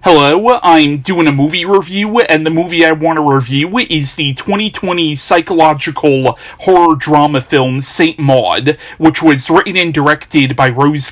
Hello, I'm doing a movie review, and the movie I want to review is the 2020 psychological horror drama film St. Maud, which was written and directed by Rosie.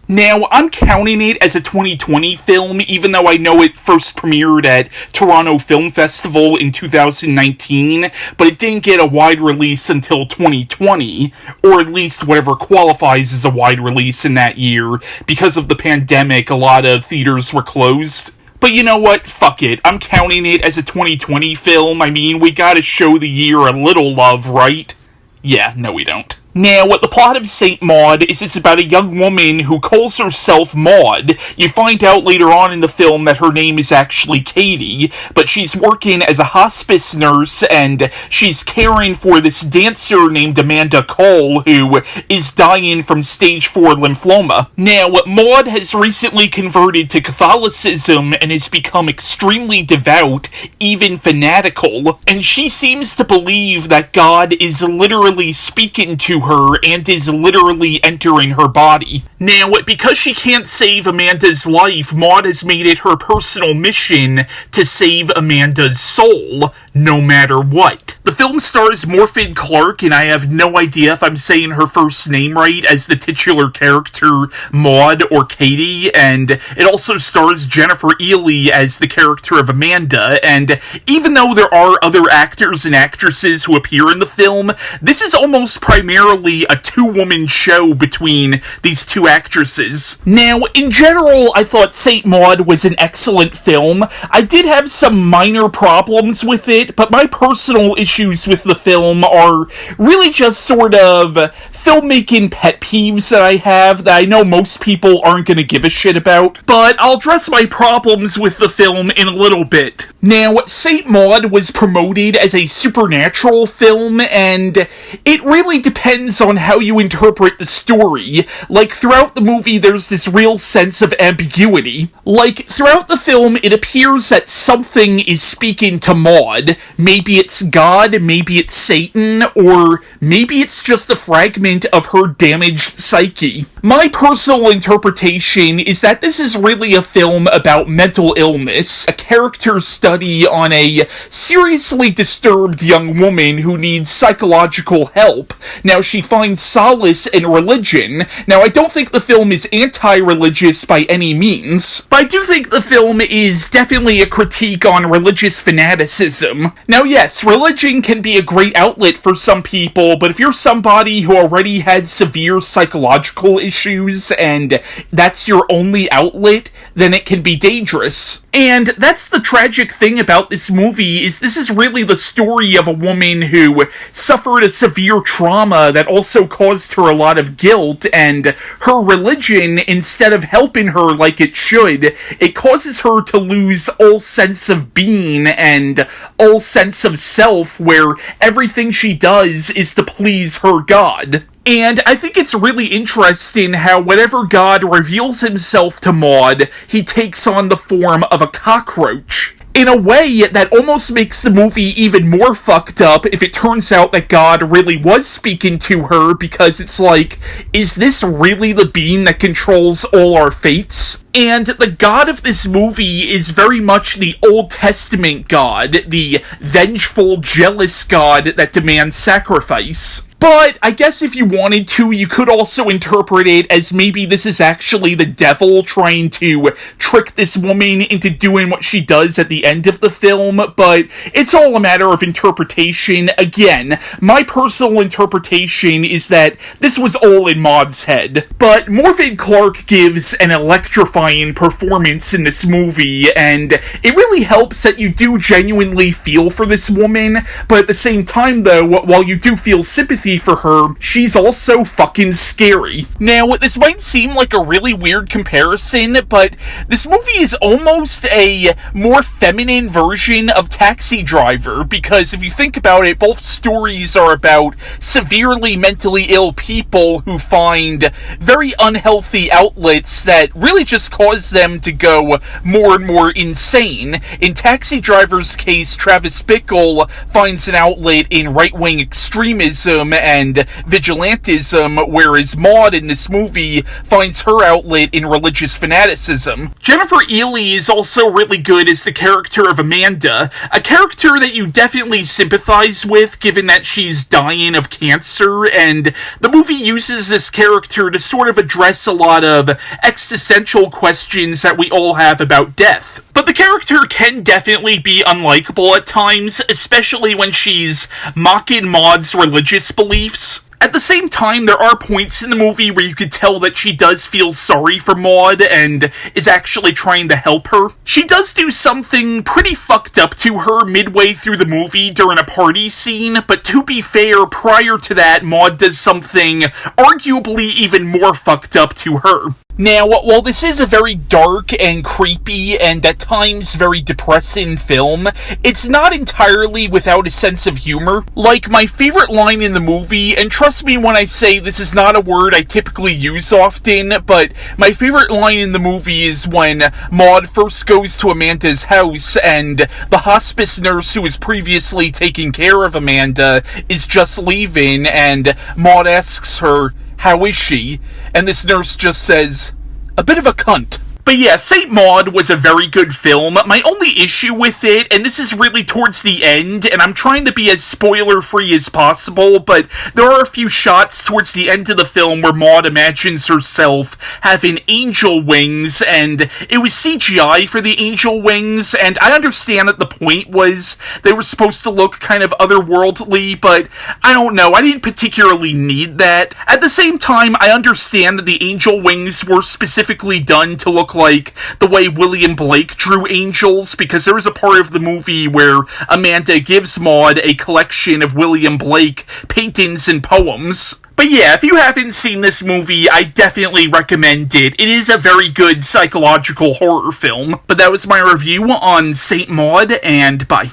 Now, I'm counting it as a 2020 film, even though I know it first premiered at Toronto Film Festival in 2019, but it didn't get a wide release until 2020, or at least whatever qualifies as a wide release in that year. Because of the pandemic, a lot of theaters were closed. But you know what? Fuck it. I'm counting it as a 2020 film. I mean, we gotta show the year a little love, right? Yeah, no we don't. Now, what the plot of St. Maud is, it's about a young woman who calls herself Maud. You find out later on in the film that her name is actually Katie, but she's working as a hospice nurse, and she's caring for this dancer named Amanda Cole, who is dying from stage 4 lymphoma. Now, Maud has recently converted to Catholicism and has become extremely devout, even fanatical, and she seems to believe that God is literally speaking to her and is literally entering her body. Now, because she can't save Amanda's life, Maud has made it her personal mission to save Amanda's soul, no matter what. The film stars Morfydd, and I have no idea if I'm saying her first name right, as the titular character Maud or Katie, and it also stars Jennifer Ehle as the character of Amanda, and even though there are other actors and actresses who appear in the film, this is almost primarily a two-woman show between these two actresses. Now, in general, I thought St. Maud was an excellent film. I did have some minor problems with it, but my personal issues with the film are really just sort of filmmaking pet peeves that I have that I know most people aren't going to give a shit about, but I'll address my problems with the film in a little bit. Now, St. Maud was promoted as a supernatural film, and it really depends on how you interpret the story. Like, throughout the movie, there's this real sense of ambiguity. Like, throughout the film, it appears that something is speaking to Maud. Maybe it's God, maybe it's Satan, or maybe it's just a fragment of her damaged psyche. My personal interpretation is that this is really a film about mental illness, a character study on a seriously disturbed young woman who needs psychological help. Now, she finds solace in religion. Now, I don't think the film is anti-religious by any means, but I do think the film is definitely a critique on religious fanaticism. Now, yes, religion can be a great outlet for some people, but if you're somebody who already had severe psychological issues and that's your only outlet, then it can be dangerous. And that's the tragic thing about this movie, is this is really the story of a woman who suffered a severe trauma that also caused her a lot of guilt, and her religion, instead of helping her like it should, it causes her to lose all sense of being and all sense of self, where everything she does is to please her God. And I think it's really interesting how whenever God reveals himself to Maud, he takes on the form of a cockroach. In a way that almost makes the movie even more fucked up if it turns out that God really was speaking to her, because it's like, is this really the being that controls all our fates? And the God of this movie is very much the Old Testament God, the vengeful, jealous God that demands sacrifice. But I guess if you wanted to, you could also interpret it as maybe this is actually the devil trying to trick this woman into doing what she does at the end of the film, but it's all a matter of interpretation. Again, my personal interpretation is that this was all in Maud's head. But Morfydd gives an electrifying performance in this movie, and it really helps that you do genuinely feel for this woman, but at the same time though, while you do feel sympathy for her, she's also fucking scary. Now, this might seem like a really weird comparison, but this movie is almost a more feminine version of Taxi Driver, because if you think about it, both stories are about severely mentally ill people who find very unhealthy outlets that really just cause them to go more and more insane. In Taxi Driver's case, Travis Bickle finds an outlet in right-wing extremism, and vigilantism, whereas Maud in this movie finds her outlet in religious fanaticism. Jennifer Ehle is also really good as the character of Amanda, a character that you definitely sympathize with given that she's dying of cancer, and the movie uses this character to sort of address a lot of existential questions that we all have about death. But the character can definitely be unlikable at times, especially when she's mocking Maud's religious beliefs. At the same time, there are points in the movie where you could tell that she does feel sorry for Maud and is actually trying to help her. She does do something pretty fucked up to her midway through the movie during a party scene, but to be fair, prior to that, Maud does something arguably even more fucked up to her. Now, while this is a very dark and creepy and at times very depressing film, it's not entirely without a sense of humor. Like, my favorite line in the movie, and trust me when I say this is not a word I typically use often, but my favorite line in the movie is when Maud first goes to Amanda's house and the hospice nurse who was previously taking care of Amanda is just leaving, and Maud asks her, "How is she?" And this nurse just says, "A bit of a cunt." But yeah, St. Maud was a very good film. My only issue with it, and this is really towards the end, and I'm trying to be as spoiler-free as possible, but there are a few shots towards the end of the film where Maud imagines herself having angel wings, and it was CGI for the angel wings, and I understand that the point was they were supposed to look kind of otherworldly, but I don't know, I didn't particularly need that. At the same time, I understand that the angel wings were specifically done to look like the way William Blake drew angels, because there is a part of the movie where Amanda gives Maud a collection of William Blake paintings and poems. But yeah, if you haven't seen this movie, I definitely recommend it. It is a very good psychological horror film. But that was my review on St. Maud, and bye.